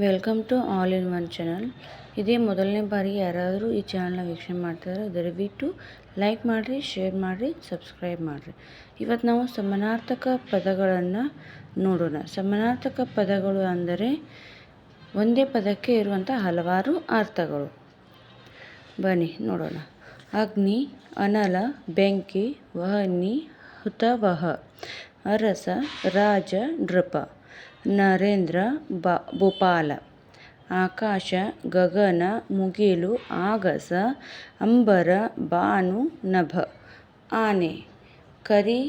Welcome to all in one channel. ಇದೇ ಮೊದಲನೇ ಬಾರಿಗೆ ಯಾರಾದರೂ ಈ ಚಾನಲ್ನ ವೀಕ್ಷಣೆ ಮಾಡ್ತಾರೆ ದಯವಿಟ್ಟು ಲೈಕ್ ಮಾಡಿರಿ, ಶೇರ್ ಮಾಡಿರಿ, ಸಬ್ಸ್ಕ್ರೈಬ್ ಮಾಡಿರಿ. ಇವತ್ತು ನಾವು ಸಮಾನಾರ್ಥಕ ಪದಗಳನ್ನು ನೋಡೋಣ. ಸಮಾನಾರ್ಥಕ ಪದಗಳು ಅಂದರೆ ಒಂದೇ ಪದಕ್ಕೆ ಇರುವಂಥ ಹಲವಾರು ಅರ್ಥಗಳು. ಬನ್ನಿ ನೋಡೋಣ. ಅಗ್ನಿ, ಅನಲ, ಬೆಂಕಿ, ವಹ್ನಿ, ಹುತವಹ, ಅರಸ, ರಾಜ, ನೃಪ, ನರೇಂದ್ರ, ಭೂಪಾಲ, ಆಕಾಶ, ಗಗನ, ಮುಗಿಲು, ಆಗಸ, ಅಂಬರ, ಭಾನು, ನಭ, ಆನೆ, ಕರಿ,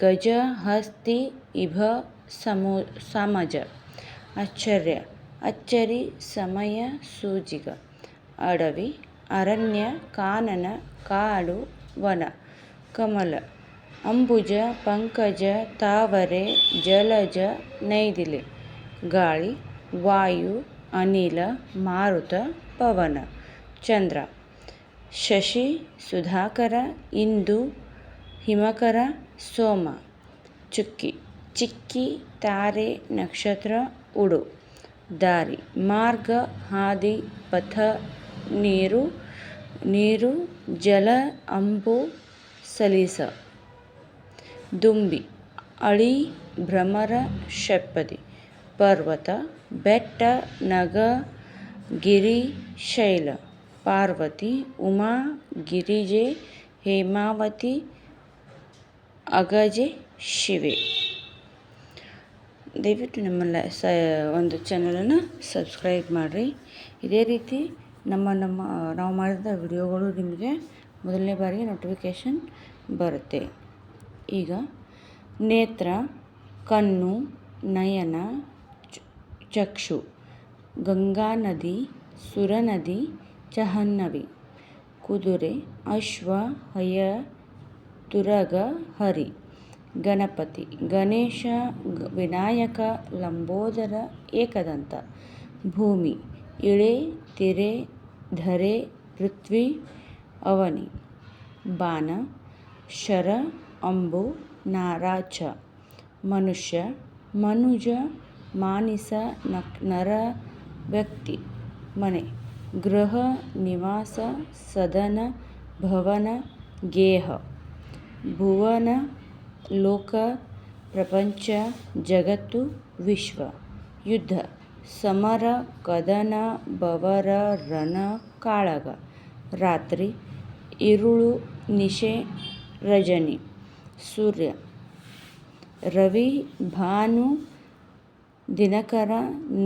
ಗಜ, ಹಸ್ತಿ, ಇಭ, ಸಮಜ, ಆಶ್ಚರ್ಯ, ಅಚ್ಚರಿ, ಸಮಯ, ಸೂಜಿಗ, ಅಡವಿ, ಅರಣ್ಯ, ಕಾನನ, ಕಾಡು, ವನ, ಕಮಲ, ಅಂಬುಜ, ಪಂಕಜ, ತಾವರೆ, ಜಲಜ, ನೈದಿಲೆ, ಗಾಳಿ, ವಾಯು, ಅನಿಲ, ಮಾರುತ, ಪವನ, ಚಂದ್ರ, ಶಶಿ, ಸುಧಾಕರ, ಇಂದು, ಹಿಮಕರ, ಸೋಮ, ಚುಕ್ಕಿ, ಚಿಕ್ಕಿ, ತಾರೆ, ನಕ್ಷತ್ರ, ಉಡು, ದಾರಿ, ಮಾರ್ಗ, ಹಾದಿ, ಪಥ, ನೀರು, ಜಲ, ಅಂಬು, ಸಲೀಸ, ದುಂಬಿ, ಅಳಿ, ಭ್ರಮರ, ಷಟ್ಪದಿ, ಪರ್ವತ, ಬೆಟ್ಟ, ನಗ, ಗಿರಿ, ಶೈಲ, ಪಾರ್ವತಿ, ಉಮಾ, ಗಿರಿಜೆ, ಹೇಮಾವತಿ, ಅಗಜೆ, ಶಿವೆ. ದಯವಿಟ್ಟು ನಮ್ಮ ಒಂದು ಚಾನಲನ್ನು ಸಬ್ಸ್ಕ್ರೈಬ್ ಮಾಡಿರಿ. ಇದೇ ರೀತಿ ನಾವು ಮಾಡಿದ ವಿಡಿಯೋಗಳು ನಿಮಗೆ ಮೊದಲನೇ ಬಾರಿಗೆ ನೋಟಿಫಿಕೇಷನ್ ಬರುತ್ತೆ. ಈಗ ನೇತ್ರ, ಕಣ್ಣು, ನಯನ, ಚಕ್ಷು, ಗಂಗಾ ನದಿ, ಸುರನದಿ, ಜಾಹ್ನವಿ, ಕುದುರೆ, ಅಶ್ವ, ಹಯ, ತುರಗ, ಹರಿ, ಗಣಪತಿ, ಗಣೇಶ, ವಿನಾಯಕ, ಲಂಬೋದರ, ಏಕದಂತ, ಭೂಮಿ, ಇಳೆ, ತಿರೆ, ಧರೆ, ಪೃಥ್ವಿ, ಅವನಿ, ಬಾಣ, ಶರ, ಅಂಬು, ನಾರಾಚ, ಮನುಷ್ಯ, ಮನುಜ, ಮಾನಿಸ, ನರ, ವ್ಯಕ್ತಿ, ಮನೆ, ಗೃಹ, ನಿವಾಸ, ಸದನ, ಭವನ, ಗೇಹ, ಭುವನ, ಲೋಕ, ಪ್ರಪಂಚ, ಜಗತ್ತು, ವಿಶ್ವ, ಯುದ್ಧ, ಸಮರ, ಕದನ, ಬವರ, ರಣ, ಕಾಳಗ, ರಾತ್ರಿ, ಇರುಳು, ನಿಶೆ, ರಜನಿ, ಸೂರ್ಯ, ರವಿ, ಭಾನು, ದಿನಕರ,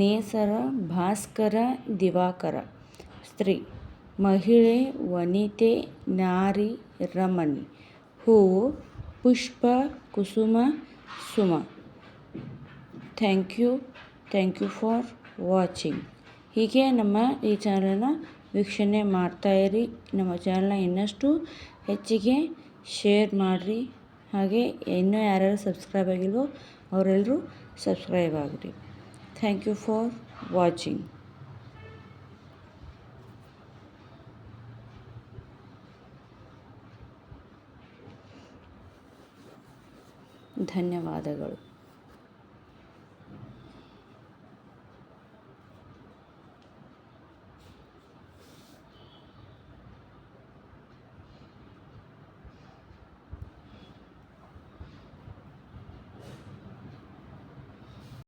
ನೇಸರ, ಭಾಸ್ಕರ, ದಿವಾಕರ, ಸ್ತ್ರೀ, ಮಹಿಳೆ, ವನಿತೆ, ನಾರಿ, ರಮಣಿ, ಹೂವು, ಪುಷ್ಪ, ಕುಸುಮ, ಸುಮ. Thank you for watching. ಹೀಗೆ ನಮ್ಮ ಈ ಚಾನಲನ್ನು ವೀಕ್ಷಣೆ ಮಾಡ್ತಾಯಿರಿ. ನಮ್ಮ ಚಾನಲ್ನ ಇನ್ನಷ್ಟು ಹೆಚ್ಚಿಗೆ ಶೇರ್ ಮಾಡಿರಿ. ಹಾಗೆ ಇನ್ನೂ ಯಾರ್ಯಾರು ಸಬ್ಸ್ಕ್ರೈಬ್ ಆಗಿಲ್ವೋ ಅವರೆಲ್ಲರೂ ಸಬ್ಸ್ಕ್ರೈಬ್ ಆಗಿರಿ. Thank you for watching. ಧನ್ಯವಾದಗಳು.